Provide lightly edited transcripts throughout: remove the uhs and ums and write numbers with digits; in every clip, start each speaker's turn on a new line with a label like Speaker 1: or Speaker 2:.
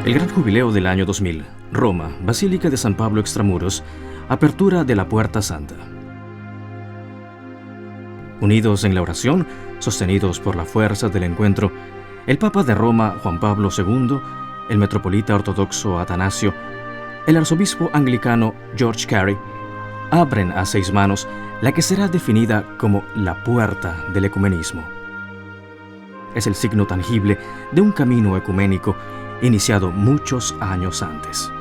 Speaker 1: El gran jubileo del año 2000, Roma, Basílica de San Pablo Extramuros, apertura de la Puerta Santa. Unidos en la oración, sostenidos por la fuerza del encuentro, el Papa de Roma, Juan Pablo II, el metropolita ortodoxo Atanasio, el arzobispo anglicano George Carey, abren a 6 manos la que será definida como la puerta del ecumenismo. Es el signo tangible de un camino ecuménico iniciado muchos años antes.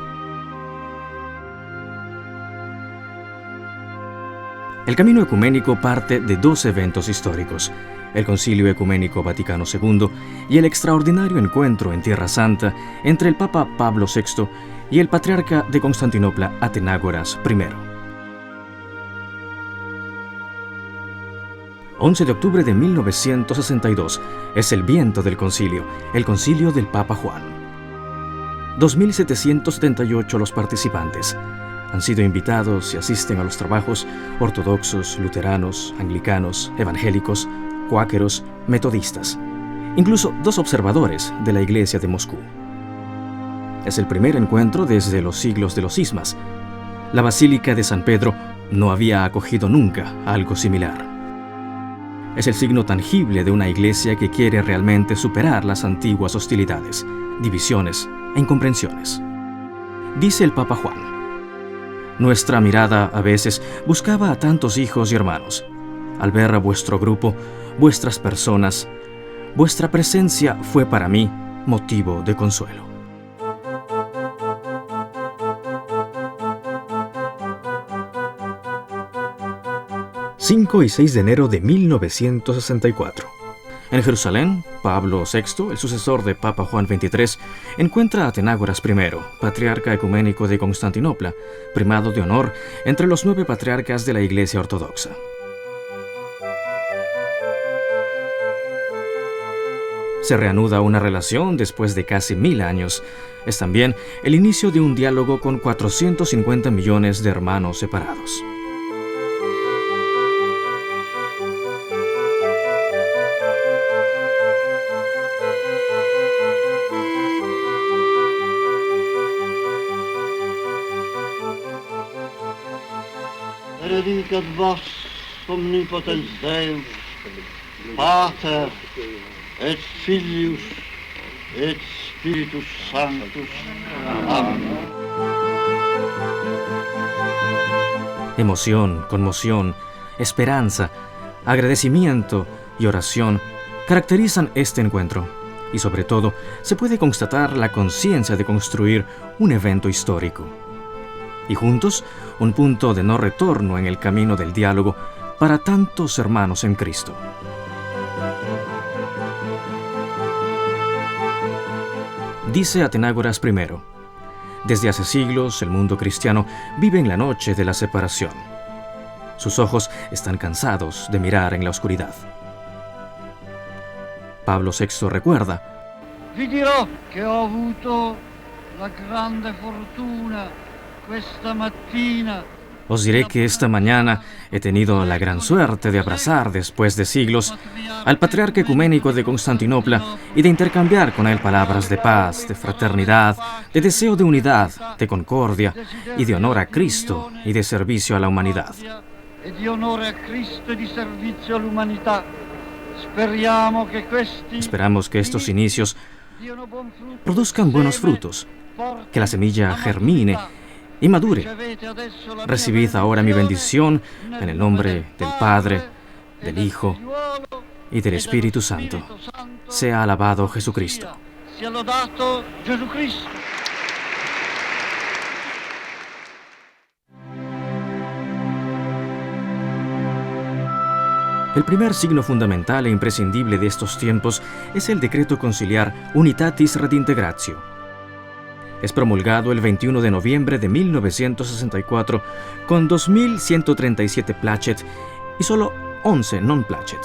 Speaker 1: El camino ecuménico parte de 2 eventos históricos: el Concilio Ecuménico Vaticano II y el extraordinario encuentro en Tierra Santa entre el Papa Pablo VI y el Patriarca de Constantinopla, Atenágoras I. 11 de octubre de 1962 es el viento del concilio, el concilio del Papa Juan. 2.778 los participantes. Han sido invitados y asisten a los trabajos ortodoxos, luteranos, anglicanos, evangélicos, cuáqueros, metodistas, incluso 2 observadores de la Iglesia de Moscú. Es el primer encuentro desde los siglos de los cismas. La Basílica de San Pedro no había acogido nunca algo similar. Es el signo tangible de una iglesia que quiere realmente superar las antiguas hostilidades, divisiones e incomprensiones. Dice el Papa Juan: nuestra mirada a veces buscaba a tantos hijos y hermanos. Al ver a vuestro grupo, vuestras personas, vuestra presencia fue para mí motivo de consuelo. ...5 y 6 de enero de 1964. En Jerusalén, Pablo VI, el sucesor de Papa Juan XXIII, encuentra a Atenágoras I, patriarca ecuménico de Constantinopla, primado de honor entre los 9 patriarcas de la Iglesia Ortodoxa. Se reanuda una relación después de casi 1000 años. Es también el inicio de un diálogo con 450 millones de hermanos separados.
Speaker 2: Predicat vos omnipotens Deus, Pater, et Filius, et Spiritus Sanctus. Amén.
Speaker 1: Emoción, conmoción, esperanza, agradecimiento y oración caracterizan este encuentro, y sobre todo se puede constatar la conciencia de construir un evento histórico. Y juntos, un punto de no retorno en el camino del diálogo para tantos hermanos en Cristo. Dice Atenágoras I: desde hace siglos el mundo cristiano vive en la noche de la separación. Sus ojos están cansados de mirar en la oscuridad. Pablo VI recuerda:
Speaker 2: Vi dirò che ho avuto la grande fortuna questa mattina.
Speaker 1: Os diré que esta mañana he tenido la gran suerte de abrazar, después de siglos, al Patriarca Ecuménico de Constantinopla y de intercambiar con él palabras de paz, de fraternidad, de deseo de unidad, de concordia y de honor a Cristo y de servicio a la humanidad. Esperamos que estos inicios produzcan buenos frutos, que la semilla germine y madure. Recibid ahora mi bendición en el nombre del Padre, del Hijo y del Espíritu Santo. Sea alabado Jesucristo. El primer signo fundamental e imprescindible de estos tiempos es el decreto conciliar Unitatis Redintegratio. Es promulgado el 21 de noviembre de 1964 con 2.137 placet y solo 11 non placet.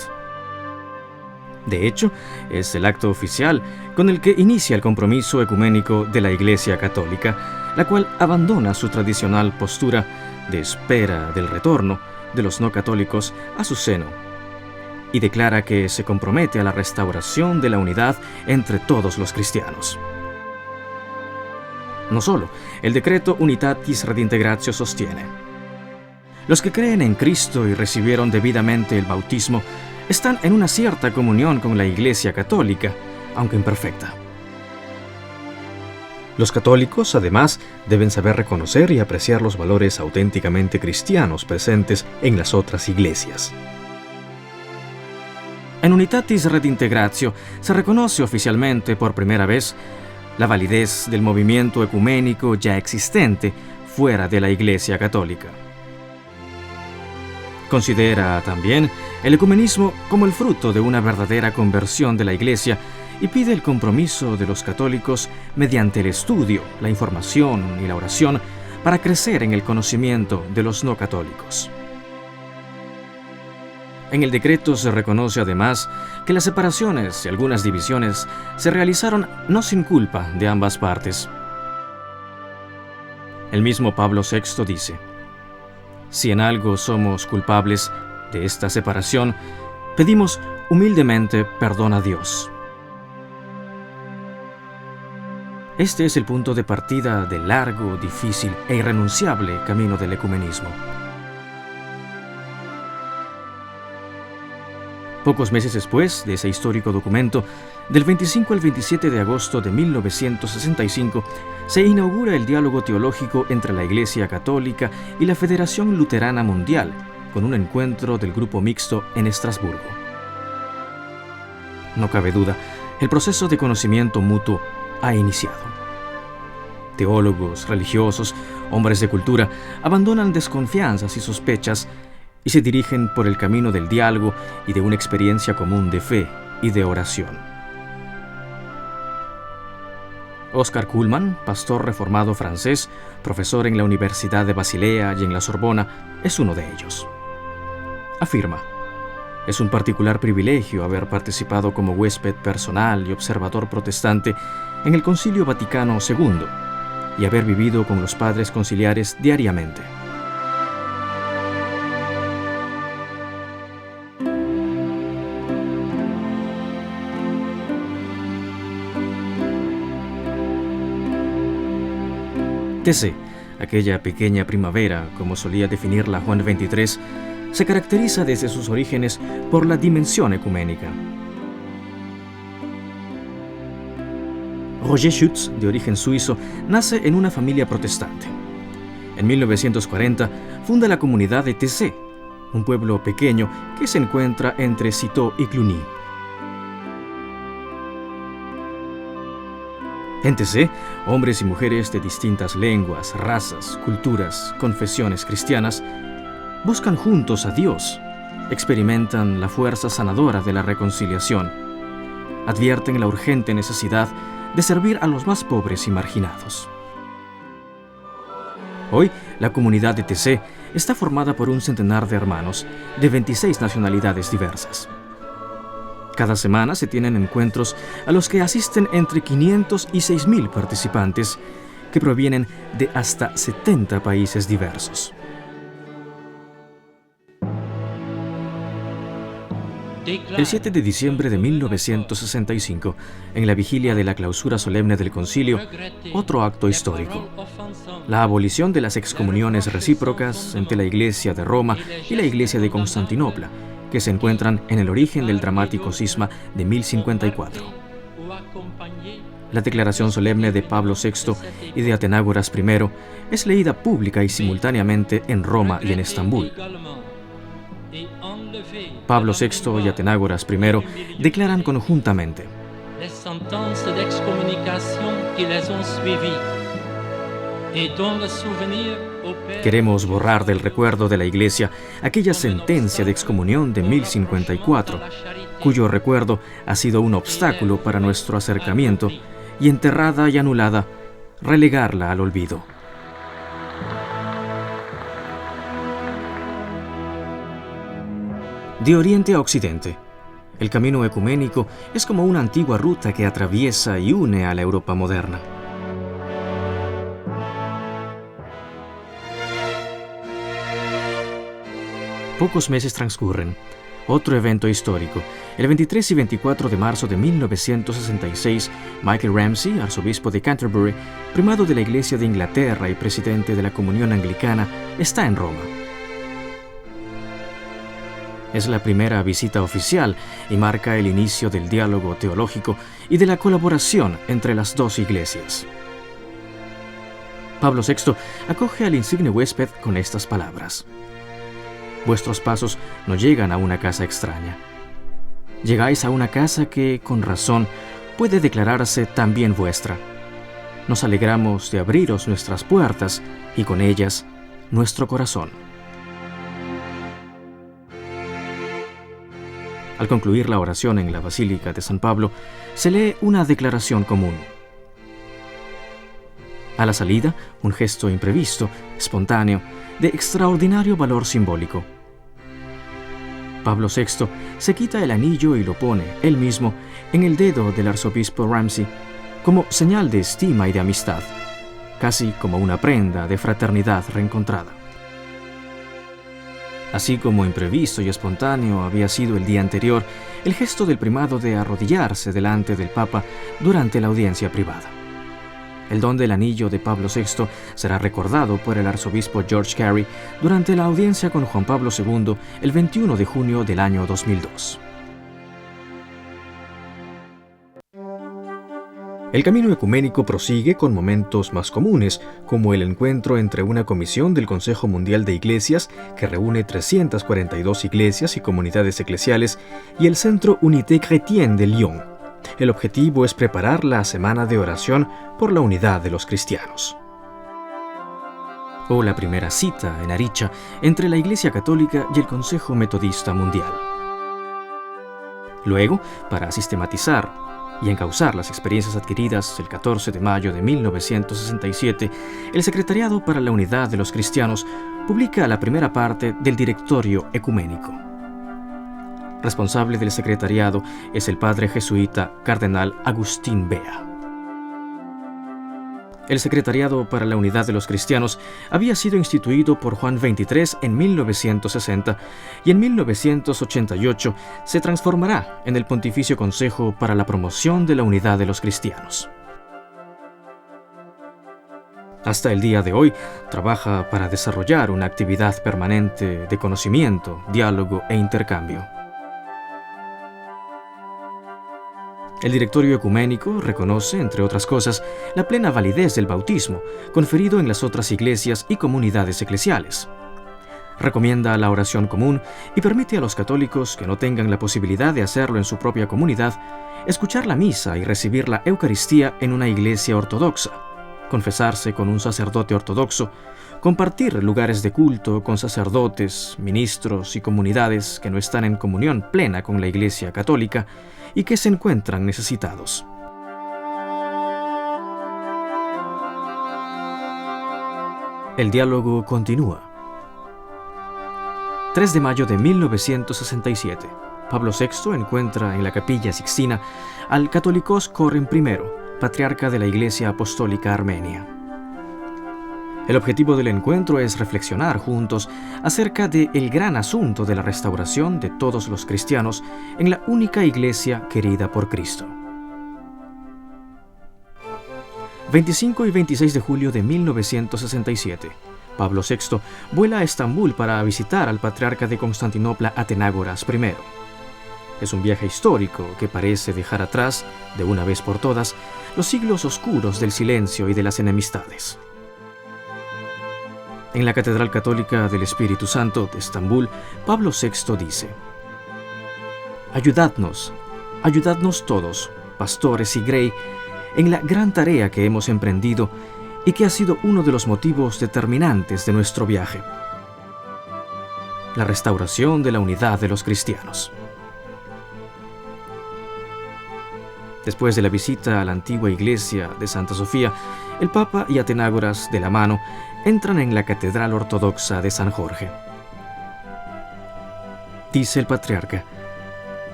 Speaker 1: De hecho, es el acto oficial con el que inicia el compromiso ecuménico de la Iglesia Católica, la cual abandona su tradicional postura de espera del retorno de los no católicos a su seno y declara que se compromete a la restauración de la unidad entre todos los cristianos. No solo, el decreto Unitatis Redintegratio sostiene: los que creen en Cristo y recibieron debidamente el bautismo están en una cierta comunión con la Iglesia Católica, aunque imperfecta. Los católicos, además, deben saber reconocer y apreciar los valores auténticamente cristianos presentes en las otras iglesias. En Unitatis Redintegratio se reconoce oficialmente por primera vez la validez del movimiento ecuménico ya existente fuera de la Iglesia Católica. Considera también el ecumenismo como el fruto de una verdadera conversión de la Iglesia y pide el compromiso de los católicos mediante el estudio, la información y la oración para crecer en el conocimiento de los no católicos. En el decreto se reconoce además que las separaciones y algunas divisiones se realizaron no sin culpa de ambas partes. El mismo Pablo VI dice: si en algo somos culpables de esta separación, pedimos humildemente perdón a Dios. Este es el punto de partida del largo, difícil e irrenunciable camino del ecumenismo. Pocos meses después de ese histórico documento, del 25 al 27 de agosto de 1965, se inaugura el diálogo teológico entre la Iglesia Católica y la Federación Luterana Mundial, con un encuentro del grupo mixto en Estrasburgo. No cabe duda, el proceso de conocimiento mutuo ha iniciado. Teólogos, religiosos, hombres de cultura abandonan desconfianzas y sospechas y se dirigen por el camino del diálogo y de una experiencia común de fe y de oración. Oscar Cullmann, pastor reformado francés, profesor en la Universidad de Basilea y en la Sorbona, es uno de ellos. Afirma: es un particular privilegio haber participado como huésped personal y observador protestante en el Concilio Vaticano II y haber vivido con los padres conciliares diariamente. TC, aquella pequeña primavera, como solía definirla Juan XXIII, se caracteriza desde sus orígenes por la dimensión ecuménica. Roger Schütz, de origen suizo, nace en una familia protestante. En 1940 funda la comunidad de TC, un pueblo pequeño que se encuentra entre Citeaux y Cluny. En TC, hombres y mujeres de distintas lenguas, razas, culturas, confesiones cristianas buscan juntos a Dios, experimentan la fuerza sanadora de la reconciliación, advierten la urgente necesidad de servir a los más pobres y marginados. Hoy, la comunidad de TC está formada por un centenar de hermanos de 26 nacionalidades diversas. Cada semana se tienen encuentros a los que asisten entre 500 y 6.000 participantes que provienen de hasta 70 países diversos. El 7 de diciembre de 1965, en la vigilia de la clausura solemne del concilio, otro acto histórico: la abolición de las excomuniones recíprocas entre la Iglesia de Roma y la Iglesia de Constantinopla, que se encuentran en el origen del dramático cisma de 1054. La declaración solemne de Pablo VI y de Atenágoras I es leída pública y simultáneamente en Roma y en Estambul. Pablo VI y Atenágoras I declaran conjuntamente:
Speaker 3: les sentences d'excommunication qui les ont suivies et dont le souvenir opère.
Speaker 1: Queremos borrar del recuerdo de la Iglesia aquella sentencia de excomunión de 1054, cuyo recuerdo ha sido un obstáculo para nuestro acercamiento, y enterrada y anulada, relegarla al olvido. De oriente a occidente, el camino ecuménico es como una antigua ruta que atraviesa y une a la Europa moderna. Pocos meses transcurren Otro evento histórico. El 23 y 24 de marzo de 1966, Michael Ramsey, arzobispo de Canterbury, primado de la Iglesia de Inglaterra y presidente de la Comunión Anglicana, está en Roma. Es la primera visita oficial y marca el inicio del diálogo teológico y de la colaboración entre las dos iglesias. Pablo VI acoge al insigne huésped con estas palabras: vuestros pasos no llegan a una casa extraña. Llegáis a una casa que, con razón, puede declararse también vuestra. Nos alegramos de abriros nuestras puertas y con ellas nuestro corazón. Al concluir la oración en la Basílica de San Pablo, se lee una declaración común. A la salida, un gesto imprevisto, espontáneo, de extraordinario valor simbólico. Pablo VI se quita el anillo y lo pone, él mismo, en el dedo del arzobispo Ramsey, como señal de estima y de amistad, casi como una prenda de fraternidad reencontrada. Así como imprevisto y espontáneo había sido el día anterior el gesto del primado de arrodillarse delante del Papa durante la audiencia privada. El don del anillo de Pablo VI será recordado por el arzobispo George Carey durante la audiencia con Juan Pablo II el 21 de junio del año 2002. El camino ecuménico prosigue con momentos más comunes, como el encuentro entre una comisión del Consejo Mundial de Iglesias, que reúne 342 iglesias y comunidades eclesiales, y el Centro Unité Chrétienne de Lyon. El objetivo es preparar la semana de oración por la unidad de los cristianos. O la primera cita en Aricha entre la Iglesia Católica y el Consejo Metodista Mundial. Luego, para sistematizar y encauzar las experiencias adquiridas el 14 de mayo de 1967, el Secretariado para la Unidad de los Cristianos publica la primera parte del Directorio Ecuménico. Responsable del secretariado es el padre jesuita cardenal Agustín Bea. El Secretariado para la Unidad de los Cristianos había sido instituido por Juan XXIII en 1960 y en 1988 se transformará en el Pontificio Consejo para la Promoción de la Unidad de los Cristianos. Hasta el día de hoy, trabaja para desarrollar una actividad permanente de conocimiento, diálogo e intercambio. El Directorio Ecuménico reconoce, entre otras cosas, la plena validez del bautismo, conferido en las otras iglesias y comunidades eclesiales. Recomienda la oración común y permite a los católicos que no tengan la posibilidad de hacerlo en su propia comunidad, escuchar la misa y recibir la Eucaristía en una iglesia ortodoxa, confesarse con un sacerdote ortodoxo, compartir lugares de culto con sacerdotes, ministros y comunidades que no están en comunión plena con la Iglesia Católica y que se encuentran necesitados. El diálogo continúa. 3 de mayo de 1967. Pablo VI encuentra en la Capilla Sixtina al Catholicos Coren I, patriarca de la Iglesia Apostólica Armenia. El objetivo del encuentro es reflexionar juntos acerca del gran asunto de la restauración de todos los cristianos en la única iglesia querida por Cristo. 25 y 26 de julio de 1967. Pablo VI vuela a Estambul para visitar al patriarca de Constantinopla, Atenágoras I. Es un viaje histórico que parece dejar atrás, de una vez por todas, los siglos oscuros del silencio y de las enemistades. En la Catedral Católica del Espíritu Santo de Estambul, Pablo VI dice: ayudadnos todos, pastores y Grey, en la gran tarea que hemos emprendido y que ha sido uno de los motivos determinantes de nuestro viaje: la restauración de la unidad de los cristianos. Después de la visita a la antigua iglesia de Santa Sofía, el Papa y Atenágoras, de la mano, entran en la Catedral Ortodoxa de San Jorge. Dice el patriarca: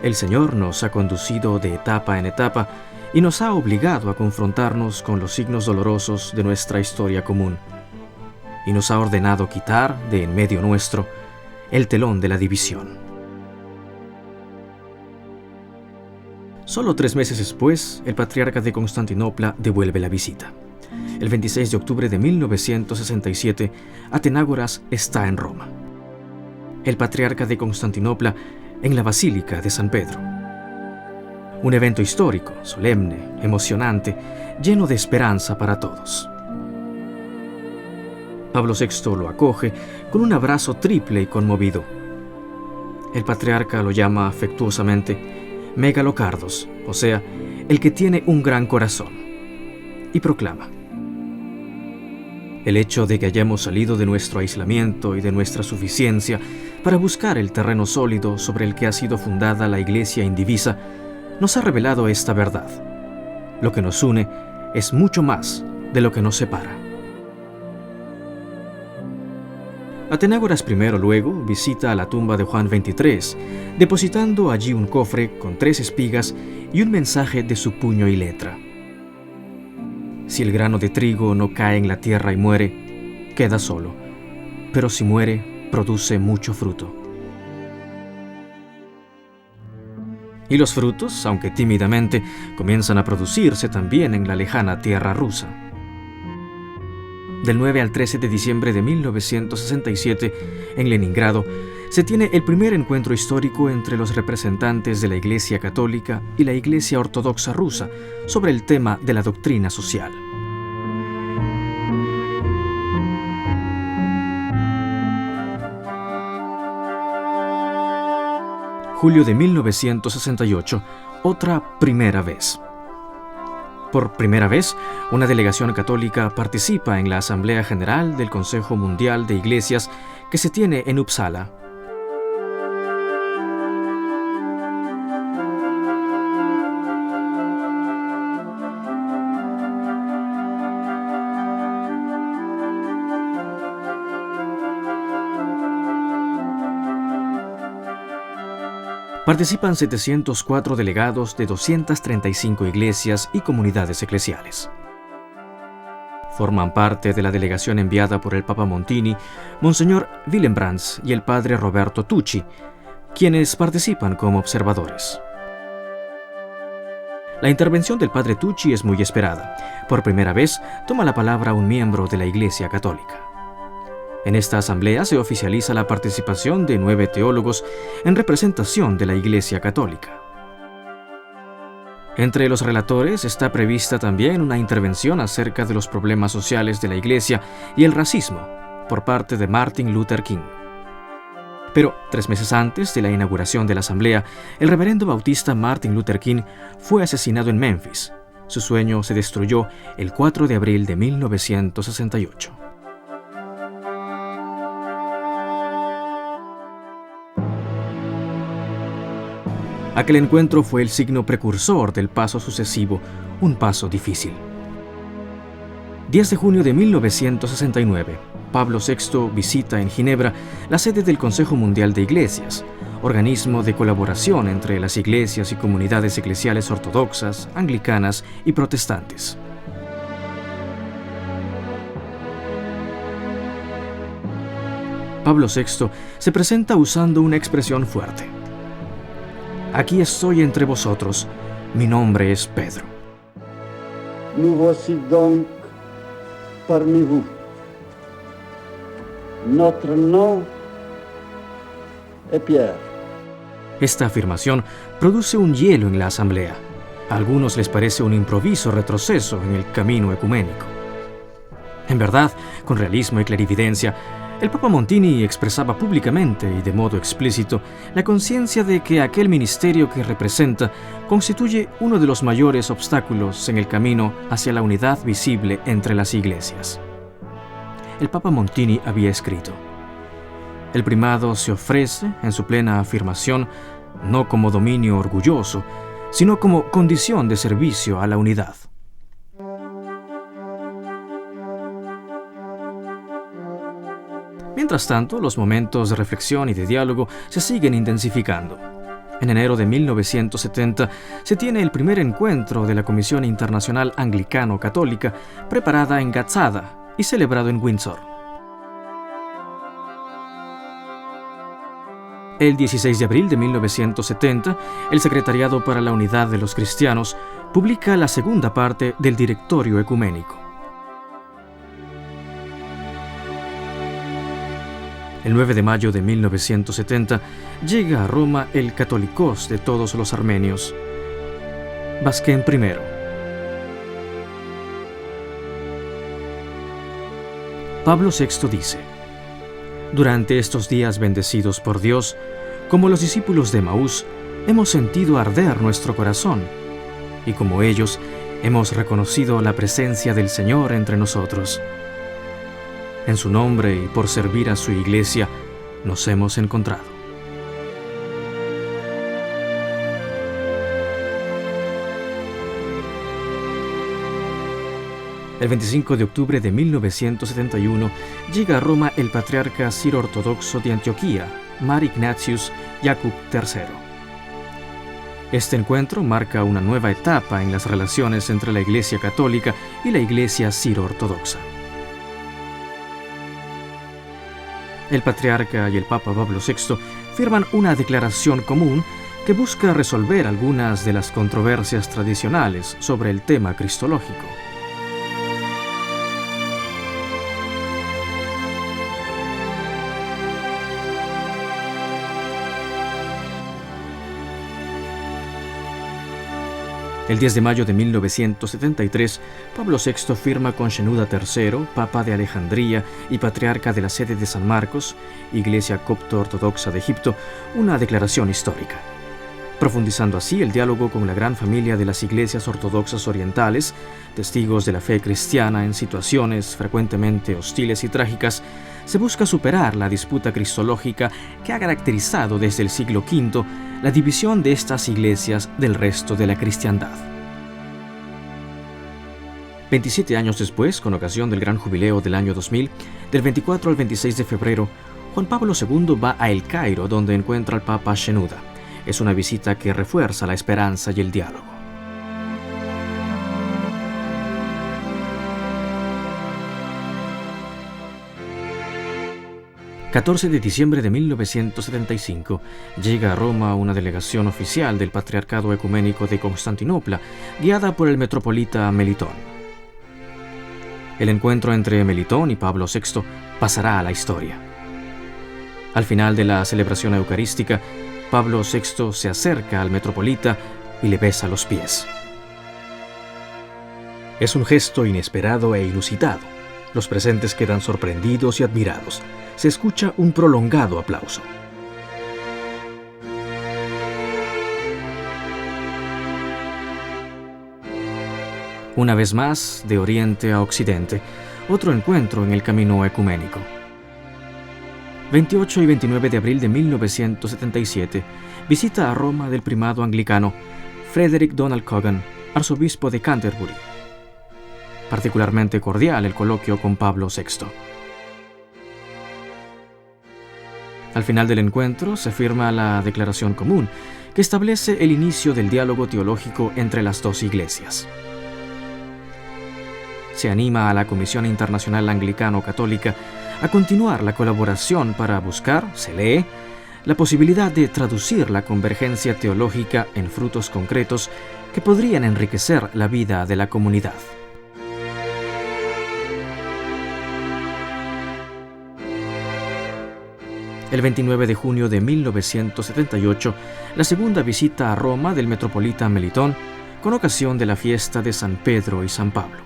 Speaker 1: el Señor nos ha conducido de etapa en etapa y nos ha obligado a confrontarnos con los signos dolorosos de nuestra historia común, y nos ha ordenado quitar de en medio nuestro el telón de la división. Solo 3 meses después, el patriarca de Constantinopla devuelve la visita. El 26 de octubre de 1967, Atenágoras está en Roma. El patriarca de Constantinopla en la Basílica de San Pedro. Un evento histórico, solemne, emocionante, lleno de esperanza para todos. Pablo VI lo acoge con un abrazo triple y conmovido. El patriarca lo llama afectuosamente Megalocardos, o sea, el que tiene un gran corazón, y proclama: el hecho de que hayamos salido de nuestro aislamiento y de nuestra suficiencia para buscar el terreno sólido sobre el que ha sido fundada la Iglesia indivisa nos ha revelado esta verdad. Lo que nos une es mucho más de lo que nos separa. Atenágoras I luego visita a la tumba de Juan XXIII, depositando allí un cofre con 3 espigas y un mensaje de su puño y letra. Si el grano de trigo no cae en la tierra y muere, queda solo, pero si muere, produce mucho fruto. Y los frutos, aunque tímidamente, comienzan a producirse también en la lejana tierra rusa. Del 9 al 13 de diciembre de 1967, en Leningrado, se tiene el primer encuentro histórico entre los representantes de la Iglesia Católica y la Iglesia Ortodoxa rusa sobre el tema de la doctrina social. Julio de 1968, otra primera vez. Por primera vez, una delegación católica participa en la Asamblea General del Consejo Mundial de Iglesias que se tiene en Uppsala. Participan 704 delegados de 235 iglesias y comunidades eclesiales. Forman parte de la delegación enviada por el Papa Montini, Monseñor Willebrands y el padre Roberto Tucci, quienes participan como observadores. La intervención del padre Tucci es muy esperada. Por primera vez toma la palabra un miembro de la Iglesia Católica. En esta asamblea se oficializa la participación de 9 teólogos en representación de la Iglesia Católica. Entre los relatores está prevista también una intervención acerca de los problemas sociales de la Iglesia y el racismo por parte de Martin Luther King. Pero 3 meses antes de la inauguración de la asamblea, el reverendo bautista Martin Luther King fue asesinado en Memphis. Su sueño se destruyó el 4 de abril de 1968. Aquel encuentro fue el signo precursor del paso sucesivo, un paso difícil. 10 de junio de 1969, Pablo VI visita en Ginebra la sede del Consejo Mundial de Iglesias, organismo de colaboración entre las iglesias y comunidades eclesiales ortodoxas, anglicanas y protestantes. Pablo VI se presenta usando una expresión fuerte. Aquí estoy entre vosotros, mi nombre es Pedro.
Speaker 2: Nous voici donc parmi vous. Notre nom est Pierre.
Speaker 1: Esta afirmación produce un hielo en la asamblea. A algunos les parece un improviso retroceso en el camino ecuménico. En verdad, con realismo y clarividencia, el Papa Montini expresaba públicamente y de modo explícito la conciencia de que aquel ministerio que representa constituye uno de los mayores obstáculos en el camino hacia la unidad visible entre las iglesias. El Papa Montini había escrito: el primado se ofrece, en su plena afirmación, no como dominio orgulloso, sino como condición de servicio a la unidad. Mientras tanto, los momentos de reflexión y de diálogo se siguen intensificando. En enero de 1970 se tiene el primer encuentro de la Comisión Internacional Anglicano-Católica, preparada en Gazzada y celebrado en Windsor. El 16 de abril de 1970, el Secretariado para la Unidad de los Cristianos publica la segunda parte del Directorio Ecuménico. El 9 de mayo de 1970 llega a Roma el Catholicos de todos los armenios, Vazquén I. Pablo VI dice: durante estos días bendecidos por Dios, como los discípulos de Maús, hemos sentido arder nuestro corazón, y como ellos, hemos reconocido la presencia del Señor entre nosotros. En su nombre y por servir a su iglesia, nos hemos encontrado. El 25 de octubre de 1971 llega a Roma el patriarca siro-ortodoxo de Antioquía, Mar Ignatius Jakub III. Este encuentro marca una nueva etapa en las relaciones entre la Iglesia Católica y la Iglesia siro-ortodoxa. El patriarca y el Papa Pablo VI firman una declaración común que busca resolver algunas de las controversias tradicionales sobre el tema cristológico. El 10 de mayo de 1973, Pablo VI firma con Shenouda III, Papa de Alejandría y Patriarca de la sede de San Marcos, Iglesia Copto-Ortodoxa de Egipto, una declaración histórica, profundizando así el diálogo con la gran familia de las iglesias ortodoxas orientales, testigos de la fe cristiana en situaciones frecuentemente hostiles y trágicas. Se busca superar la disputa cristológica que ha caracterizado desde el siglo V la división de estas iglesias del resto de la cristiandad. 27 años después, con ocasión del gran jubileo del año 2000, del 24 al 26 de febrero, Juan Pablo II va a El Cairo, donde encuentra al Papa Shenouda. Es una visita que refuerza la esperanza y el diálogo. El 14 de diciembre de 1975 llega a Roma una delegación oficial del Patriarcado Ecuménico de Constantinopla, guiada por el metropolita Melitón. El encuentro entre Melitón y Pablo VI pasará a la historia. Al final de la celebración eucarística, Pablo VI se acerca al metropolita y le besa los pies. Es un gesto inesperado e inusitado. Los presentes quedan sorprendidos y admirados. Se escucha un prolongado aplauso. Una vez más, de oriente a occidente, otro encuentro en el camino ecuménico. 28 y 29 de abril de 1977, visita a Roma del primado anglicano Frederick Donald Coggan, arzobispo de Canterbury. Particularmente cordial el coloquio con Pablo VI. Al final del encuentro se firma la declaración común, que establece el inicio del diálogo teológico entre las dos iglesias. Se anima a la Comisión Internacional Anglicano-Católica a continuar la colaboración para buscar, se lee, la posibilidad de traducir la convergencia teológica en frutos concretos que podrían enriquecer la vida de la comunidad. El 29 de junio de 1978, la segunda visita a Roma del metropolita Melitón, con ocasión de la fiesta de San Pedro y San Pablo.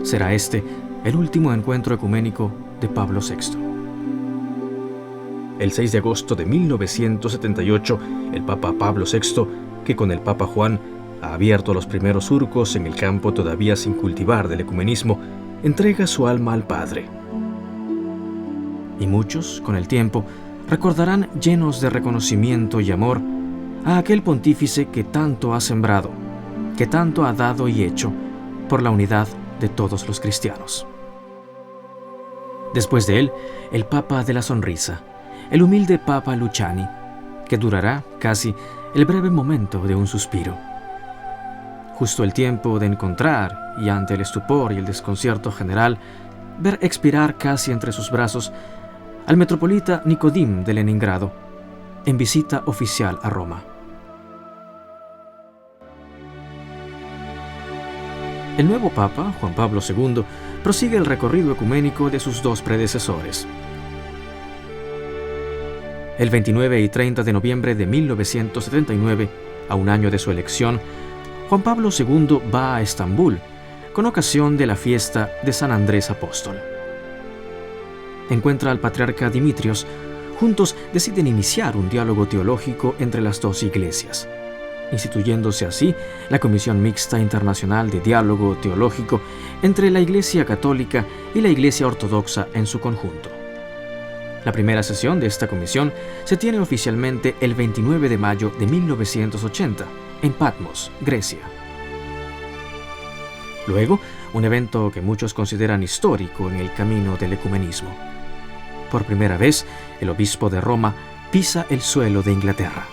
Speaker 1: Será este el último encuentro ecuménico de Pablo VI. El 6 de agosto de 1978, el Papa Pablo VI, que con el Papa Juan ha abierto los primeros surcos en el campo todavía sin cultivar del ecumenismo, entrega su alma al Padre. Y muchos, con el tiempo, recordarán llenos de reconocimiento y amor a aquel pontífice que tanto ha sembrado, que tanto ha dado y hecho por la unidad de todos los cristianos. Después de él, el Papa de la Sonrisa, el humilde Papa Luciani, que durará casi el breve momento de un suspiro. Justo el tiempo de encontrar, y ante el estupor y el desconcierto general, ver expirar casi entre sus brazos al metropolita Nicodim de Leningrado, en visita oficial a Roma. El nuevo Papa, Juan Pablo II, prosigue el recorrido ecuménico de sus dos predecesores. El 29 y 30 de noviembre de 1979, a un año de su elección, Juan Pablo II va a Estambul con ocasión de la fiesta de San Andrés Apóstol. Encuentra al patriarca Dimitrios. Juntos deciden iniciar un diálogo teológico entre las dos iglesias, instituyéndose así la Comisión Mixta Internacional de Diálogo Teológico entre la Iglesia Católica y la Iglesia Ortodoxa en su conjunto. La primera sesión de esta comisión se tiene oficialmente el 29 de mayo de 1980, en Patmos, Grecia. Luego, un evento que muchos consideran histórico en el camino del ecumenismo. Por primera vez, el obispo de Roma pisa el suelo de Inglaterra.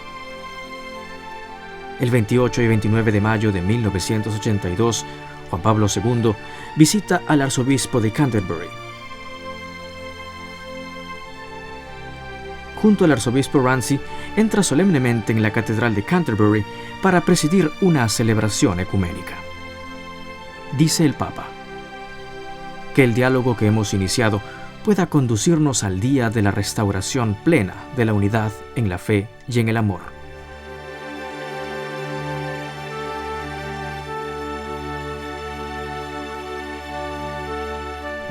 Speaker 1: El 28 y 29 de mayo de 1982, Juan Pablo II visita al arzobispo de Canterbury. Junto al arzobispo Ramsay, entra solemnemente en la catedral de Canterbury para presidir una celebración ecuménica. Dice el Papa: que el diálogo que hemos iniciado pueda conducirnos al día de la restauración plena de la unidad en la fe y en el amor.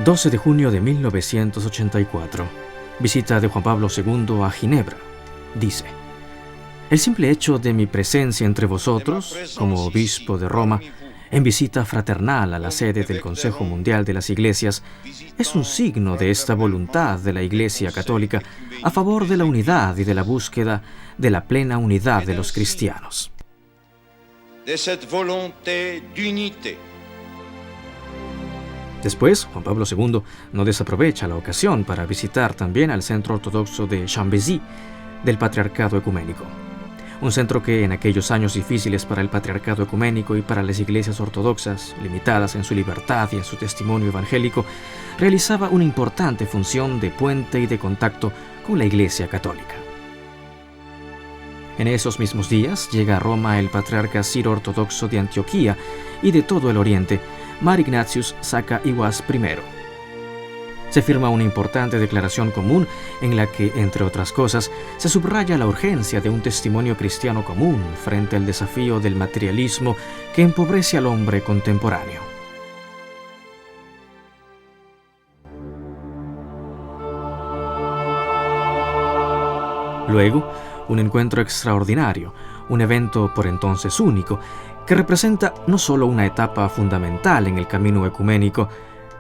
Speaker 1: ...12 de junio de 1984... visita de Juan Pablo II a Ginebra. Dice: el simple hecho de mi presencia entre vosotros, como obispo de Roma, en visita fraternal a la sede del Consejo Mundial de las Iglesias, es un signo de esta voluntad de la Iglesia Católica a favor de la unidad y de la búsqueda de la plena unidad de los cristianos.
Speaker 4: De cette volonté d'unité.
Speaker 1: Después, Juan Pablo II no desaprovecha la ocasión para visitar también al centro ortodoxo de Chambézy del Patriarcado Ecuménico. Un centro que en aquellos años difíciles para el Patriarcado Ecuménico y para las iglesias ortodoxas, limitadas en su libertad y en su testimonio evangélico, realizaba una importante función de puente y de contacto con la Iglesia Católica. En esos mismos días llega a Roma el patriarca Ciro Ortodoxo de Antioquía y de todo el Oriente, Mar Ignatius Saca Iwas I. Se firma una importante declaración común en la que, entre otras cosas, se subraya la urgencia de un testimonio cristiano común frente al desafío del materialismo que empobrece al hombre contemporáneo. Luego, un encuentro extraordinario, un evento por entonces único, que representa no solo una etapa fundamental en el camino ecuménico,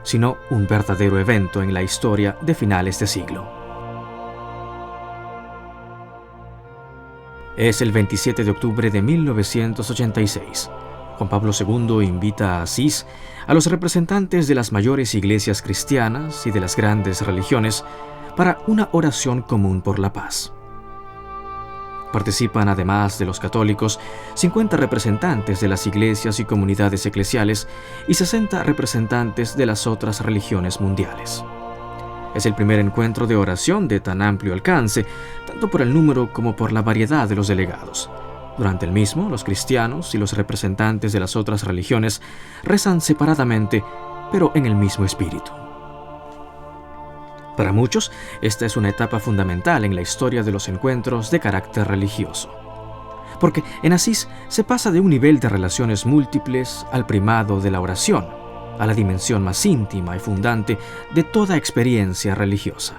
Speaker 1: sino un verdadero evento en la historia de finales de siglo. Es el 27 de octubre de 1986. Juan Pablo II invita a Asís a los representantes de las mayores iglesias cristianas y de las grandes religiones para una oración común por la paz. Participan, además de los católicos, 50 representantes de las iglesias y comunidades eclesiales y 60 representantes de las otras religiones mundiales. Es el primer encuentro de oración de tan amplio alcance, tanto por el número como por la variedad de los delegados. Durante el mismo, los cristianos y los representantes de las otras religiones rezan separadamente, pero en el mismo espíritu. Para muchos, esta es una etapa fundamental en la historia de los encuentros de carácter religioso. Porque en Asís se pasa de un nivel de relaciones múltiples al primado de la oración, a la dimensión más íntima y fundante de toda experiencia religiosa.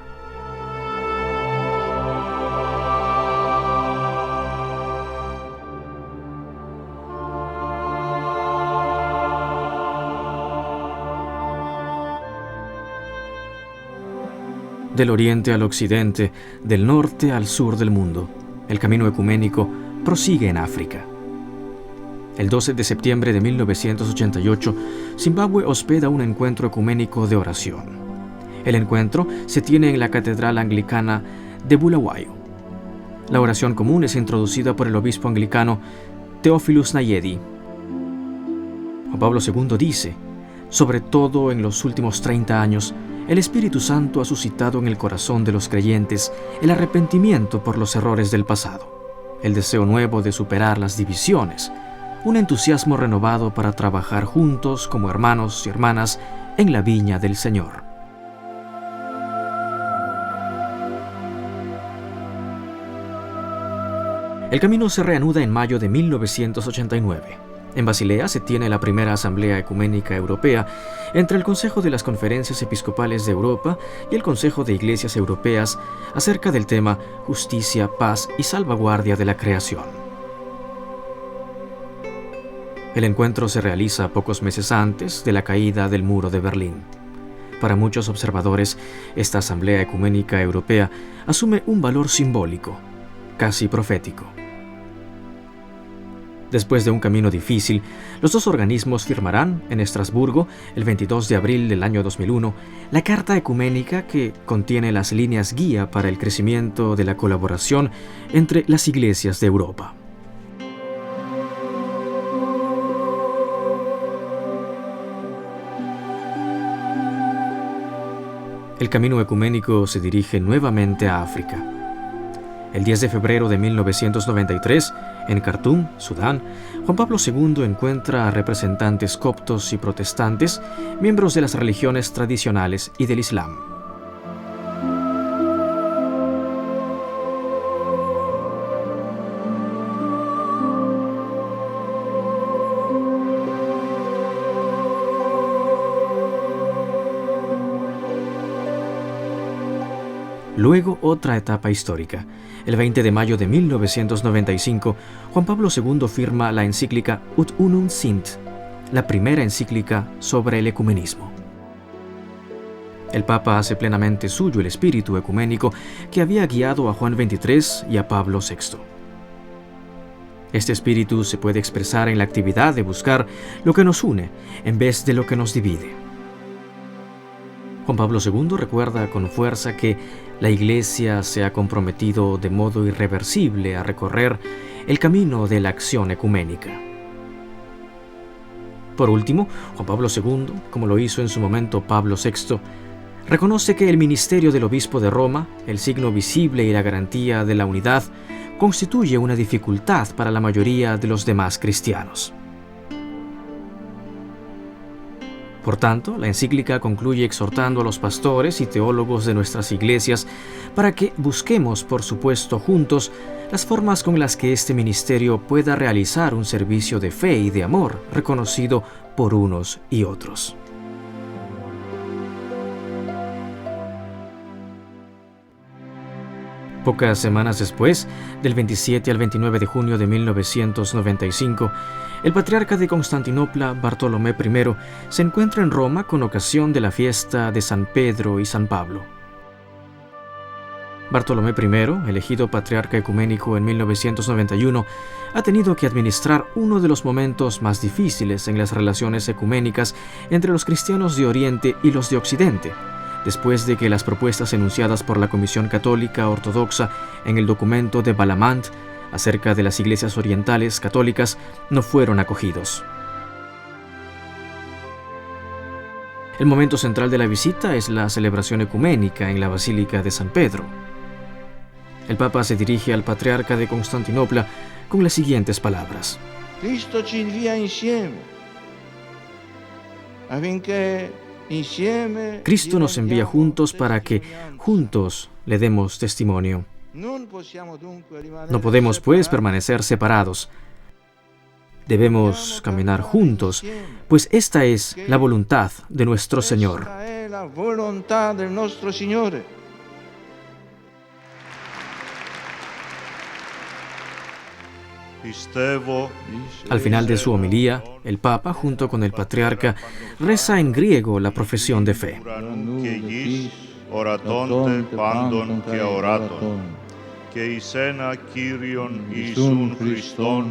Speaker 1: Del oriente al occidente, del norte al sur del mundo, el camino ecuménico prosigue en África. El 12 de septiembre de 1988, Zimbabue hospeda un encuentro ecuménico de oración. El encuentro se tiene en la Catedral Anglicana de Bulawayo. La oración común es introducida por el obispo anglicano Theophilus Nayedi. Juan Pablo II dice: sobre todo en los últimos 30 años, el Espíritu Santo ha suscitado en el corazón de los creyentes el arrepentimiento por los errores del pasado, el deseo nuevo de superar las divisiones, un entusiasmo renovado para trabajar juntos como hermanos y hermanas en la viña del Señor. El camino se reanuda en mayo de 1989. En Basilea se tiene la primera Asamblea Ecuménica Europea entre el Consejo de las Conferencias Episcopales de Europa y el Consejo de Iglesias Europeas acerca del tema Justicia, Paz y Salvaguardia de la Creación. El encuentro se realiza pocos meses antes de la caída del Muro de Berlín. Para muchos observadores, esta Asamblea Ecuménica Europea asume un valor simbólico, casi profético. Después de un camino difícil, los dos organismos firmarán en Estrasburgo, el 22 de abril del año 2001, la Carta Ecuménica que contiene las líneas guía para el crecimiento de la colaboración entre las iglesias de Europa. El camino ecuménico se dirige nuevamente a África. El 10 de febrero de 1993, en Khartoum, Sudán, Juan Pablo II encuentra a representantes coptos y protestantes, miembros de las religiones tradicionales y del Islam. Luego, otra etapa histórica. El 20 de mayo de 1995, Juan Pablo II firma la encíclica Ut Unum Sint, la primera encíclica sobre el ecumenismo. El Papa hace plenamente suyo el espíritu ecuménico que había guiado a Juan XXIII y a Pablo VI. Este espíritu se puede expresar en la actividad de buscar lo que nos une en vez de lo que nos divide. Juan Pablo II recuerda con fuerza que la Iglesia se ha comprometido de modo irreversible a recorrer el camino de la acción ecuménica. Por último, Juan Pablo II, como lo hizo en su momento Pablo VI, reconoce que el ministerio del obispo de Roma, el signo visible y la garantía de la unidad, constituye una dificultad para la mayoría de los demás cristianos. Por tanto, la encíclica concluye exhortando a los pastores y teólogos de nuestras iglesias para que busquemos, por supuesto, juntos, las formas con las que este ministerio pueda realizar un servicio de fe y de amor reconocido por unos y otros. Pocas semanas después, del 27 al 29 de junio de 1995, el patriarca de Constantinopla, Bartolomé I, se encuentra en Roma con ocasión de la fiesta de San Pedro y San Pablo. Bartolomé I, elegido patriarca ecuménico en 1991, ha tenido que administrar uno de los momentos más difíciles en las relaciones ecuménicas entre los cristianos de Oriente y los de Occidente, después de que las propuestas enunciadas por la Comisión Católica Ortodoxa en el documento de Balamant acerca de las iglesias orientales católicas no fueron acogidos. El momento central de la visita es la celebración ecuménica en la Basílica de San Pedro. El Papa se dirige al patriarca de Constantinopla con las siguientes palabras:
Speaker 5: Cristo ci invia insieme, affinché insieme
Speaker 1: Cristo nos envía juntos para que juntos le demos testimonio. No podemos, pues, permanecer separados. Debemos caminar juntos, pues esta es la voluntad de nuestro Señor. Al final de su homilía, el Papa, junto con el patriarca, reza en griego la profesión de fe.
Speaker 6: Ορατώνται πάντων και οράτων, και εις ένα Κύριον Ιησούν Χριστόν,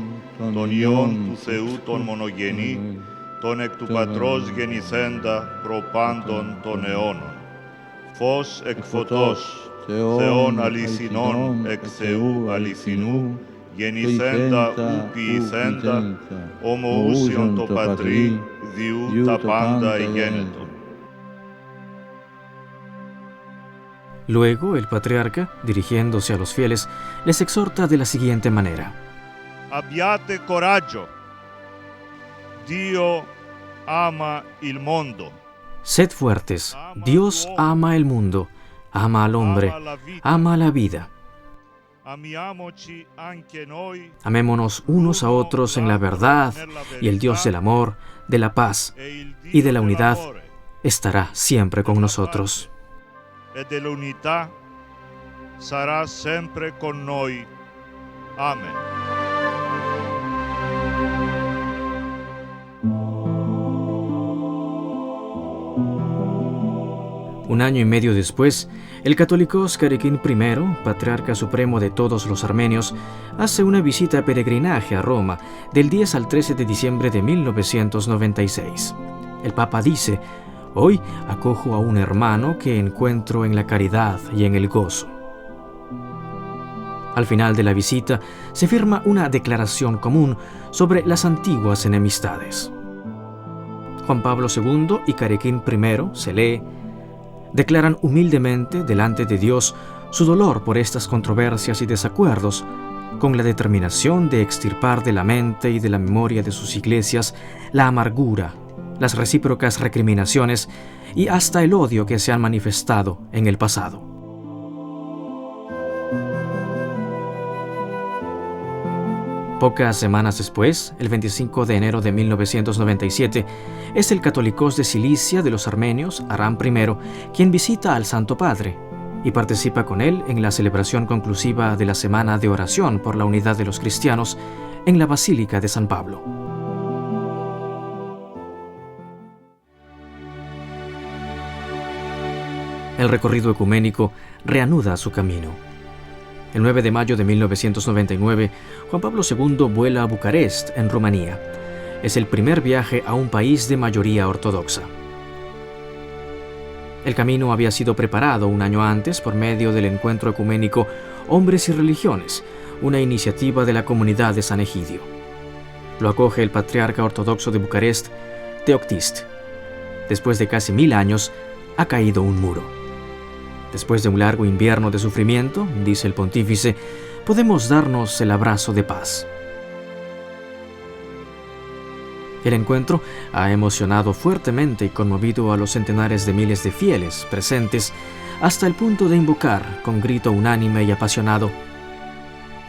Speaker 6: τον Υιόν του Θεού τον μονογενή, τον εκ του Πατρός γεννηθέντα προπάντων των αιώνων. Φως εκ φωτός, Θεόν αληθινών εκ Θεού αληθινού, γεννηθέντα ου ποιηθέντα, ομοούσιον το Πατρί, διού τα πάντα εγένετον.
Speaker 1: Luego, el patriarca, dirigiéndose a los fieles, les exhorta de la siguiente manera:
Speaker 6: Abbiate coraggio. Dio ama il mondo.
Speaker 1: Sed fuertes, Dios ama el mundo, ama al hombre, ama la vida.
Speaker 6: Amiamoci anche noi.
Speaker 1: Amémonos unos a otros en la verdad, y el Dios del amor, de la paz y de la unidad estará siempre con nosotros.
Speaker 6: E dell'unità sarà sempre con noi. Amen.
Speaker 1: Un año y medio después, el Catholicos Carequín I, patriarca supremo de todos los armenios, hace una visita de peregrinaje a Roma del 10 al 13 de diciembre de 1996. El Papa dice: «Hoy acojo a un hermano que encuentro en la caridad y en el gozo». Al final de la visita, se firma una declaración común sobre las antiguas enemistades. Juan Pablo II y Carequín I, se lee, declaran humildemente delante de Dios su dolor por estas controversias y desacuerdos, con la determinación de extirpar de la mente y de la memoria de sus iglesias la amargura, las recíprocas recriminaciones y hasta el odio que se han manifestado en el pasado. Pocas semanas después, el 25 de enero de 1997, es el Catholicos de Cilicia de los armenios, Aram I, quien visita al Santo Padre y participa con él en la celebración conclusiva de la Semana de Oración por la Unidad de los Cristianos en la Basílica de San Pablo. El recorrido ecuménico reanuda su camino. El 9 de mayo de 1999, Juan Pablo II vuela a Bucarest, en Rumanía. Es el primer viaje a un país de mayoría ortodoxa. El camino había sido preparado un año antes por medio del encuentro ecuménico Hombres y Religiones, una iniciativa de la comunidad de San Egidio. Lo acoge el patriarca ortodoxo de Bucarest, Teoctist. Después de casi 1000 años, ha caído un muro. Después de un largo invierno de sufrimiento, dice el pontífice, podemos darnos el abrazo de paz. El encuentro ha emocionado fuertemente y conmovido a los centenares de miles de fieles presentes hasta el punto de invocar con grito unánime y apasionado: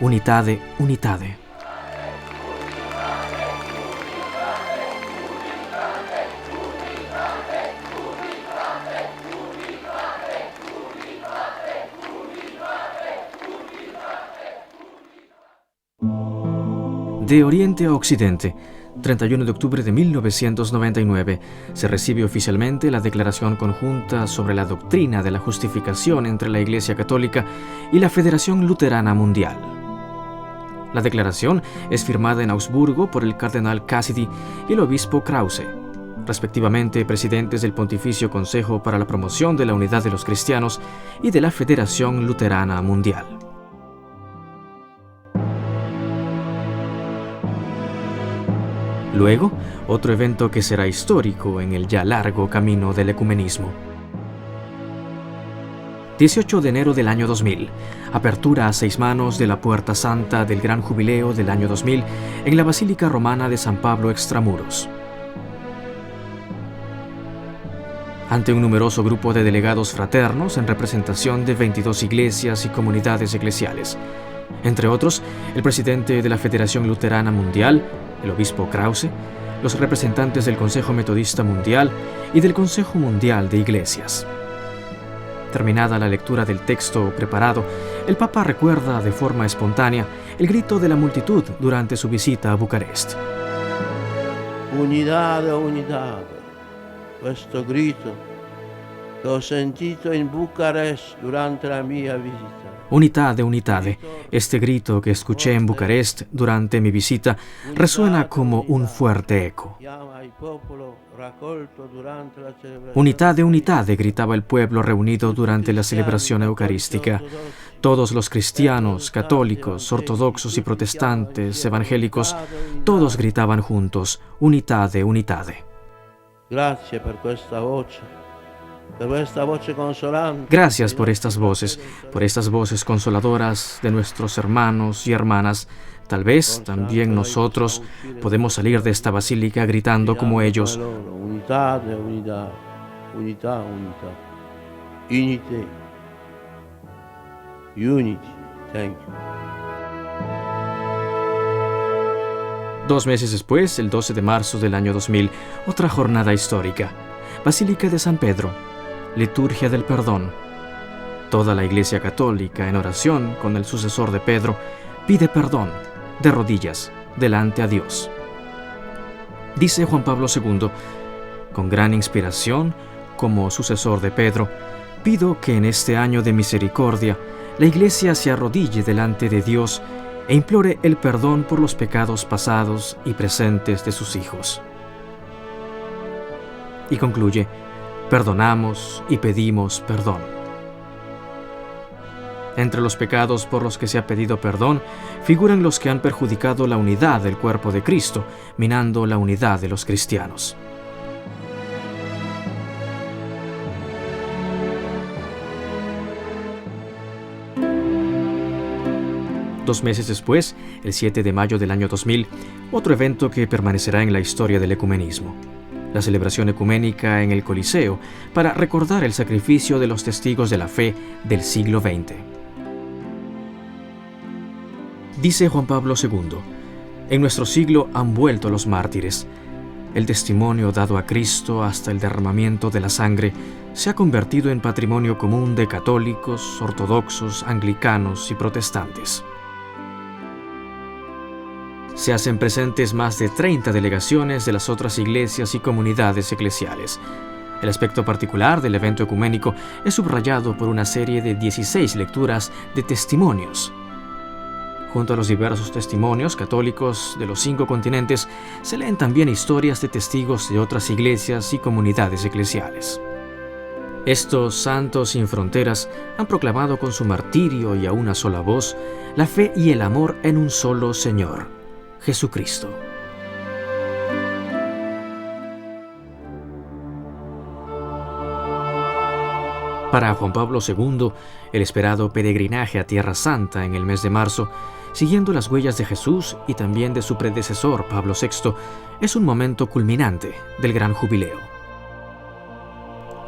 Speaker 1: Unitate, unitate. De Oriente a Occidente, 31 de octubre de 1999, se recibe oficialmente la Declaración Conjunta sobre la Doctrina de la Justificación entre la Iglesia Católica y la Federación Luterana Mundial. La declaración es firmada en Augsburgo por el cardenal Cassidy y el obispo Krause, respectivamente presidentes del Pontificio Consejo para la Promoción de la Unidad de los Cristianos y de la Federación Luterana Mundial. Luego, otro evento que será histórico en el ya largo camino del ecumenismo. 18 de enero del año 2000, apertura a 6 manos de la Puerta Santa del Gran Jubileo del año 2000 en la Basílica Romana de San Pablo Extramuros. Ante un numeroso grupo de delegados fraternos en representación de 22 iglesias y comunidades eclesiales, entre otros, el presidente de la Federación Luterana Mundial, el obispo Krause, los representantes del Consejo Metodista Mundial y del Consejo Mundial de Iglesias. Terminada la lectura del texto preparado, el Papa recuerda de forma espontánea el grito de la multitud durante su visita a Bucarest.
Speaker 5: Unidade, unidade. Questo grito che ho sentito in Bucarest durante la mia visita.
Speaker 1: Unitate, unitate. Este grito que escuché en Bucarest durante mi visita resuena como un fuerte eco. Unitate, unitate, gritaba el pueblo reunido durante la celebración eucarística. Todos los cristianos, católicos, ortodoxos y protestantes, evangélicos, todos gritaban juntos: unitate, unitate.
Speaker 5: Grazie per questa voce
Speaker 1: Gracias por estas voces consoladoras de nuestros hermanos y hermanas. Tal vez también nosotros podemos salir de esta basílica gritando como ellos:
Speaker 5: Unidad, unidad, unidad, unidad. Unity. Unity. Thank you.
Speaker 1: 2 meses después, el 12 de marzo del año 2000, otra jornada histórica. Basílica de San Pedro, liturgia del perdón. Toda la Iglesia Católica, en oración con el sucesor de Pedro, pide perdón, de rodillas, delante a Dios. Dice Juan Pablo II, con gran inspiración, como sucesor de Pedro, pido que en este año de misericordia, la Iglesia se arrodille delante de Dios e implore el perdón por los pecados pasados y presentes de sus hijos. Y concluye: perdonamos y pedimos perdón. Entre los pecados por los que se ha pedido perdón figuran los que han perjudicado la unidad del cuerpo de Cristo, minando la unidad de los cristianos. Dos meses después, el 7 de mayo del año 2000, otro evento que permanecerá en la historia del ecumenismo: la celebración ecuménica en el Coliseo para recordar el sacrificio de los testigos de la fe del siglo XX. Dice Juan Pablo II, en nuestro siglo han vuelto los mártires. El testimonio dado a Cristo hasta el derramamiento de la sangre se ha convertido en patrimonio común de católicos, ortodoxos, anglicanos y protestantes. Se hacen presentes más de 30 delegaciones de las otras iglesias y comunidades eclesiales. El aspecto particular del evento ecuménico es subrayado por una serie de 16 lecturas de testimonios. Junto a los diversos testimonios católicos de los 5 continentes, se leen también historias de testigos de otras iglesias y comunidades eclesiales. Estos santos sin fronteras han proclamado con su martirio y a una sola voz la fe y el amor en un solo Señor, Jesucristo. Para Juan Pablo II, el esperado peregrinaje a Tierra Santa en el mes de marzo, siguiendo las huellas de Jesús y también de su predecesor Pablo VI, es un momento culminante del gran jubileo.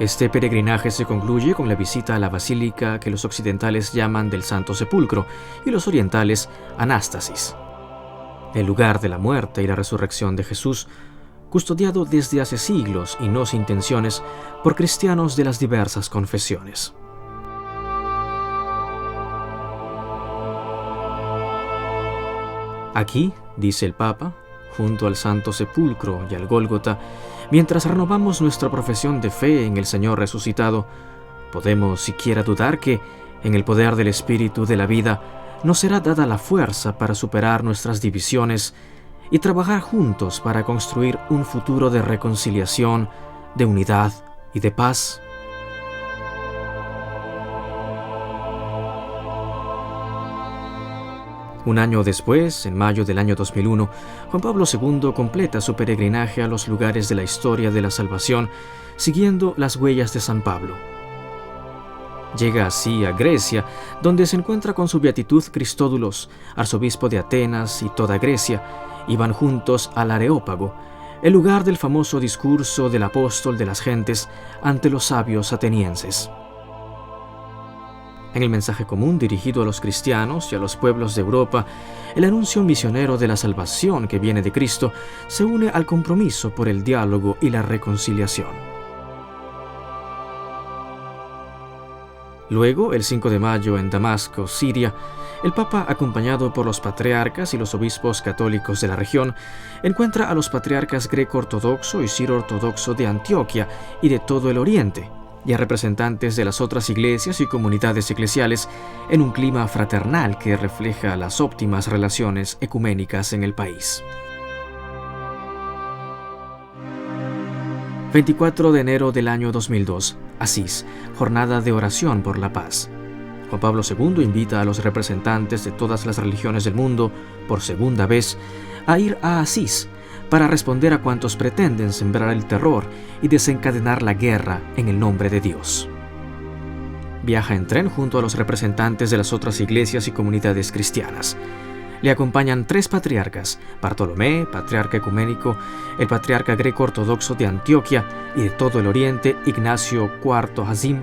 Speaker 1: Este peregrinaje se concluye con la visita a la basílica que los occidentales llaman del Santo Sepulcro y los orientales Anástasis, el lugar de la muerte y la resurrección de Jesús, custodiado desde hace siglos y no sin tensiones por cristianos de las diversas confesiones. Aquí, dice el Papa, junto al Santo Sepulcro y al Gólgota, mientras renovamos nuestra profesión de fe en el Señor resucitado, podemos siquiera dudar que, en el poder del Espíritu de la vida, nos será dada la fuerza para superar nuestras divisiones y trabajar juntos para construir un futuro de reconciliación, de unidad y de paz. Un año después, en mayo del año 2001, Juan Pablo II completa su peregrinaje a los lugares de la historia de la salvación, siguiendo las huellas de San Pablo. Llega así a Grecia, donde se encuentra con su beatitud Cristódulos, arzobispo de Atenas y toda Grecia, y van juntos al Areópago, el lugar del famoso discurso del apóstol de las gentes ante los sabios atenienses. En el mensaje común dirigido a los cristianos y a los pueblos de Europa, el anuncio misionero de la salvación que viene de Cristo se une al compromiso por el diálogo y la reconciliación. Luego, el 5 de mayo en Damasco, Siria, el Papa, acompañado por los patriarcas y los obispos católicos de la región, encuentra a los patriarcas greco-ortodoxo y siro-ortodoxo de Antioquia y de todo el Oriente, y a representantes de las otras iglesias y comunidades eclesiales en un clima fraternal que refleja las óptimas relaciones ecuménicas en el país. 24 de enero del año 2002, Asís, jornada de oración por la paz. Juan Pablo II invita a los representantes de todas las religiones del mundo, por segunda vez, a ir a Asís para responder a cuantos pretenden sembrar el terror y desencadenar la guerra en el nombre de Dios. Viaja en tren junto a los representantes de las otras iglesias y comunidades cristianas. Le acompañan 3 patriarcas: Bartolomé, patriarca ecuménico, el patriarca greco-ortodoxo de Antioquia y de todo el Oriente, Ignacio IV Hazim,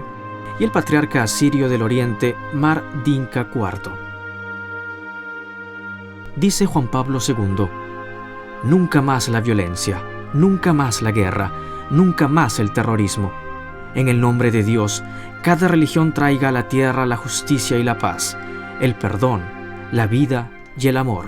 Speaker 1: y el patriarca asirio del Oriente, Mar Dinka IV. Dice Juan Pablo II: nunca más la violencia, nunca más la guerra, nunca más el terrorismo. En el nombre de Dios, cada religión traiga a la tierra la justicia y la paz, el perdón, la vida y el amor.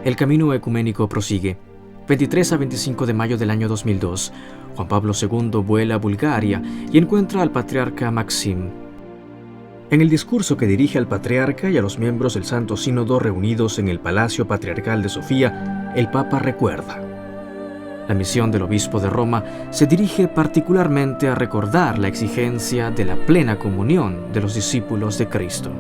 Speaker 1: El camino ecuménico prosigue. 23 a 25 de mayo del año 2002, Juan Pablo II vuela a Bulgaria y encuentra al patriarca Maxim. En el discurso que dirige al patriarca y a los miembros del Santo Sínodo reunidos en el Palacio Patriarcal de Sofía, el Papa recuerda. La misión del obispo de Roma se dirige particularmente a recordar la exigencia de la plena comunión de los discípulos de Cristo.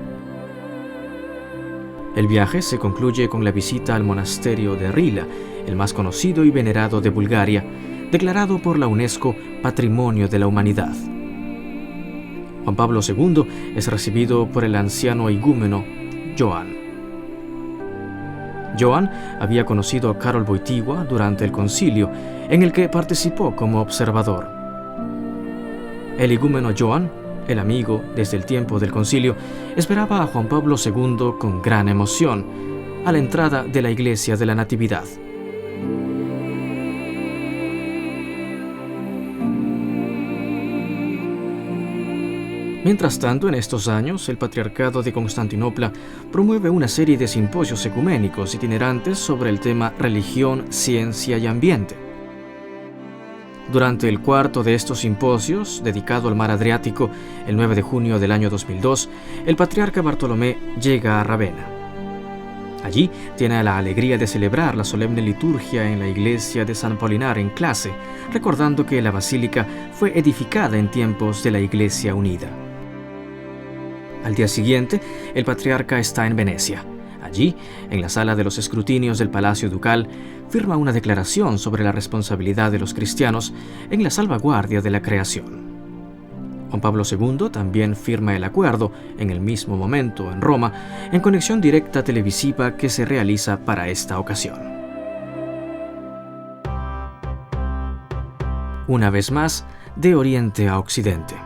Speaker 1: El viaje se concluye con la visita al monasterio de Rila, el más conocido y venerado de Bulgaria, declarado por la UNESCO Patrimonio de la Humanidad. Juan Pablo II es recibido por el anciano igúmeno Joan. Joan había conocido a Karol Wojtyła durante el concilio, en el que participó como observador. El igúmeno Joan, el amigo desde el tiempo del concilio, esperaba a Juan Pablo II con gran emoción a la entrada de la iglesia de la Natividad. Mientras tanto, en estos años, el Patriarcado de Constantinopla promueve una serie de simposios ecuménicos itinerantes sobre el tema religión, ciencia y ambiente. Durante el cuarto de estos simposios, dedicado al mar Adriático, el 9 de junio del año 2002, el patriarca Bartolomé llega a Ravenna. Allí tiene la alegría de celebrar la solemne liturgia en la iglesia de San Polinar en clase, recordando que la basílica fue edificada en tiempos de la Iglesia Unida. Al día siguiente, el patriarca está en Venecia. Allí, en la sala de los escrutinios del Palacio Ducal, firma una declaración sobre la responsabilidad de los cristianos en la salvaguardia de la creación. Juan Pablo II también firma el acuerdo, en el mismo momento en Roma, en conexión directa televisiva que se realiza para esta ocasión. Una vez más, de Oriente a Occidente.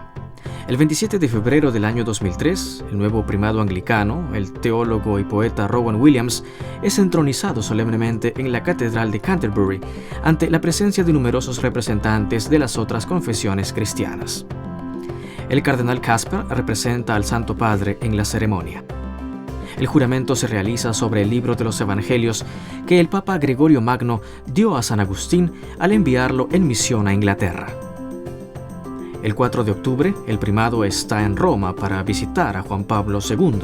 Speaker 1: El 27 de febrero del año 2003, el nuevo primado anglicano, el teólogo y poeta Rowan Williams, es entronizado solemnemente en la Catedral de Canterbury, ante la presencia de numerosos representantes de las otras confesiones cristianas. El cardenal Casper representa al Santo Padre en la ceremonia. El juramento se realiza sobre el libro de los Evangelios que el Papa Gregorio Magno dio a San Agustín al enviarlo en misión a Inglaterra. El 4 de octubre, el primado está en Roma para visitar a Juan Pablo II.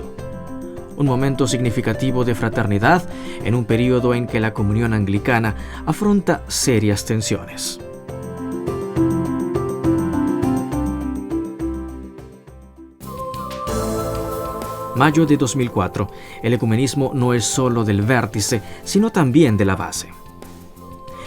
Speaker 1: Un momento significativo de fraternidad en un periodo en que la comunión anglicana afronta serias tensiones. Mayo de 2004. El ecumenismo no es solo del vértice, sino también de la base.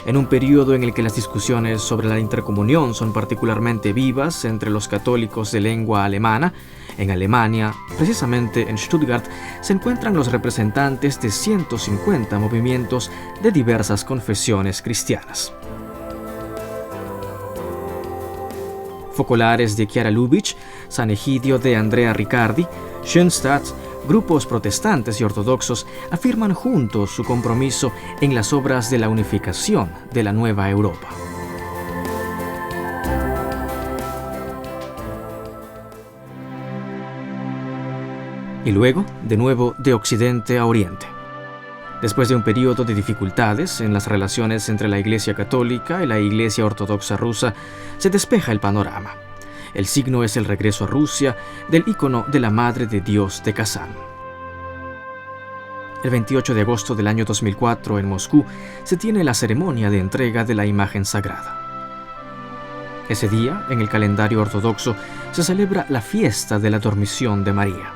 Speaker 1: En un periodo en el que las discusiones sobre la intercomunión son particularmente vivas entre los católicos de lengua alemana, en Alemania, precisamente en Stuttgart, se encuentran los representantes de 150 movimientos de diversas confesiones cristianas. Focolares de Chiara Lubich, San Egidio de Andrea Riccardi, Schoenstatt, grupos protestantes y ortodoxos afirman juntos su compromiso en las obras de la unificación de la nueva Europa. Y luego, de nuevo, de Occidente a Oriente. Después de un periodo de dificultades en las relaciones entre la Iglesia Católica y la Iglesia Ortodoxa rusa, se despeja el panorama. El signo es el regreso a Rusia del ícono de la Madre de Dios de Kazán. El 28 de agosto del año 2004, en Moscú, se tiene la ceremonia de entrega de la imagen sagrada. Ese día, en el calendario ortodoxo, se celebra la fiesta de la Dormición de María.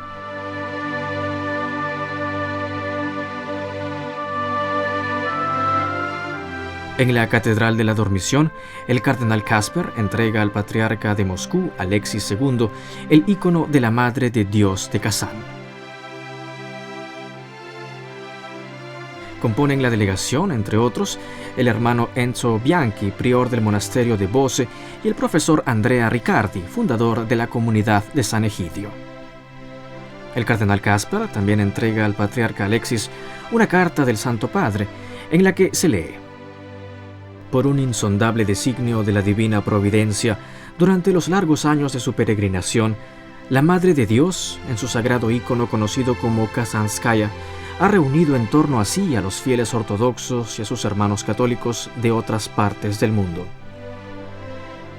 Speaker 1: En la Catedral de la Dormición, el cardenal Casper entrega al patriarca de Moscú, Alexis II, el ícono de la Madre de Dios de Kazán. Componen la delegación, entre otros, el hermano Enzo Bianchi, prior del monasterio de Bose, y el profesor Andrea Riccardi, fundador de la comunidad de San Egidio. El cardenal Casper también entrega al patriarca Alexis una carta del Santo Padre, en la que se lee: por un insondable designio de la divina providencia, durante los largos años de su peregrinación, la Madre de Dios, en su sagrado ícono conocido como Kazanskaya, ha reunido en torno a sí a los fieles ortodoxos y a sus hermanos católicos de otras partes del mundo.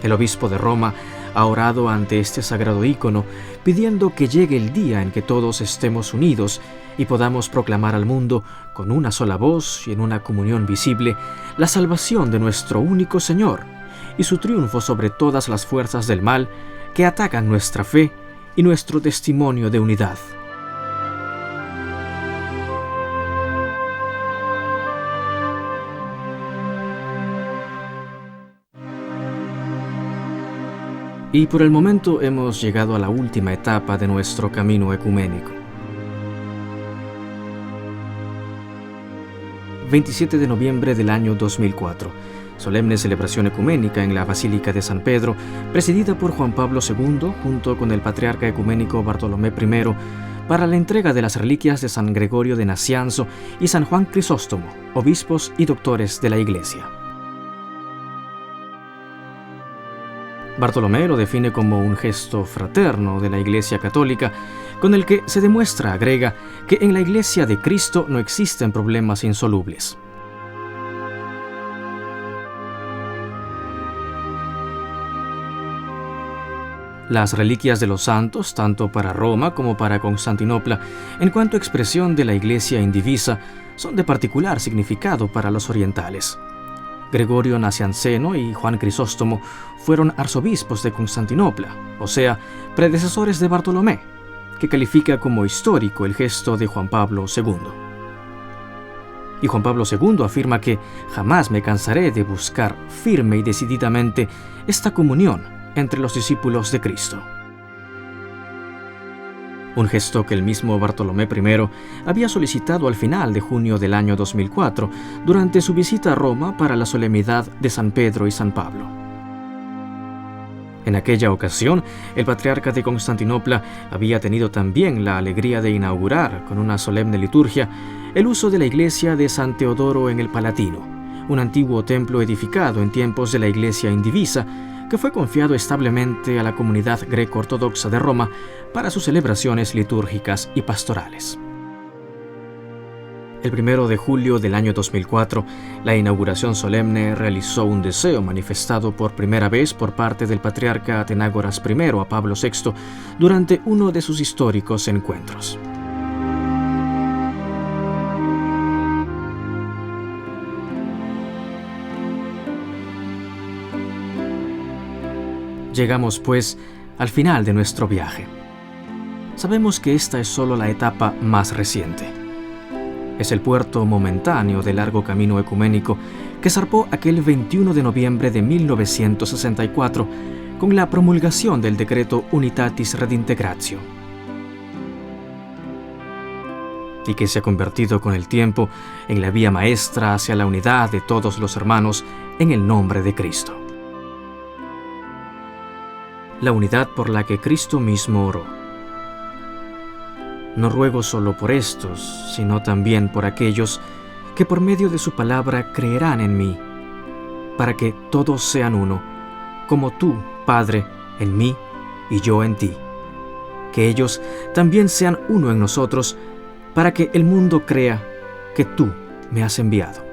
Speaker 1: El obispo de Roma ha orado ante este sagrado ícono, pidiendo que llegue el día en que todos estemos unidos y podamos proclamar al mundo, con una sola voz y en una comunión visible, la salvación de nuestro único Señor y su triunfo sobre todas las fuerzas del mal que atacan nuestra fe y nuestro testimonio de unidad. Y por el momento hemos llegado a la última etapa de nuestro camino ecuménico. 27 de noviembre del año 2004, solemne celebración ecuménica en la Basílica de San Pedro, presidida por Juan Pablo II junto con el patriarca ecuménico Bartolomé I, para la entrega de las reliquias de San Gregorio de Nacianzo y San Juan Crisóstomo, obispos y doctores de la Iglesia. Bartolomé lo define como un gesto fraterno de la Iglesia Católica, con el que se demuestra, agrega, que en la Iglesia de Cristo no existen problemas insolubles. Las reliquias de los santos, tanto para Roma como para Constantinopla, en cuanto a expresión de la Iglesia indivisa, son de particular significado para los orientales. Gregorio Nacianceno y Juan Crisóstomo fueron arzobispos de Constantinopla, o sea, predecesores de Bartolomé, que califica como histórico el gesto de Juan Pablo II. Y Juan Pablo II afirma que jamás me cansaré de buscar firme y decididamente esta comunión entre los discípulos de Cristo. Un gesto que el mismo Bartolomé I había solicitado al final de junio del año 2004, durante su visita a Roma para la solemnidad de San Pedro y San Pablo. En aquella ocasión, el patriarca de Constantinopla había tenido también la alegría de inaugurar, con una solemne liturgia, el uso de la iglesia de San Teodoro en el Palatino, un antiguo templo edificado en tiempos de la Iglesia indivisa, que fue confiado establemente a la comunidad greco-ortodoxa de Roma para sus celebraciones litúrgicas y pastorales. El 1 de julio del año 2004, la inauguración solemne realizó un deseo manifestado por primera vez por parte del patriarca Atenágoras I a Pablo VI durante uno de sus históricos encuentros. Llegamos, pues, al final de nuestro viaje. Sabemos que esta es solo la etapa más reciente. Es el puerto momentáneo del largo camino ecuménico que zarpó aquel 21 de noviembre de 1964 con la promulgación del decreto Unitatis Redintegratio, y que se ha convertido con el tiempo en la vía maestra hacia la unidad de todos los hermanos en el nombre de Cristo. La unidad por la que Cristo mismo oró. No ruego solo por estos, sino también por aquellos que por medio de su palabra creerán en mí, para que todos sean uno, como tú, Padre, en mí y yo en ti. Que ellos también sean uno en nosotros, para que el mundo crea que tú me has enviado.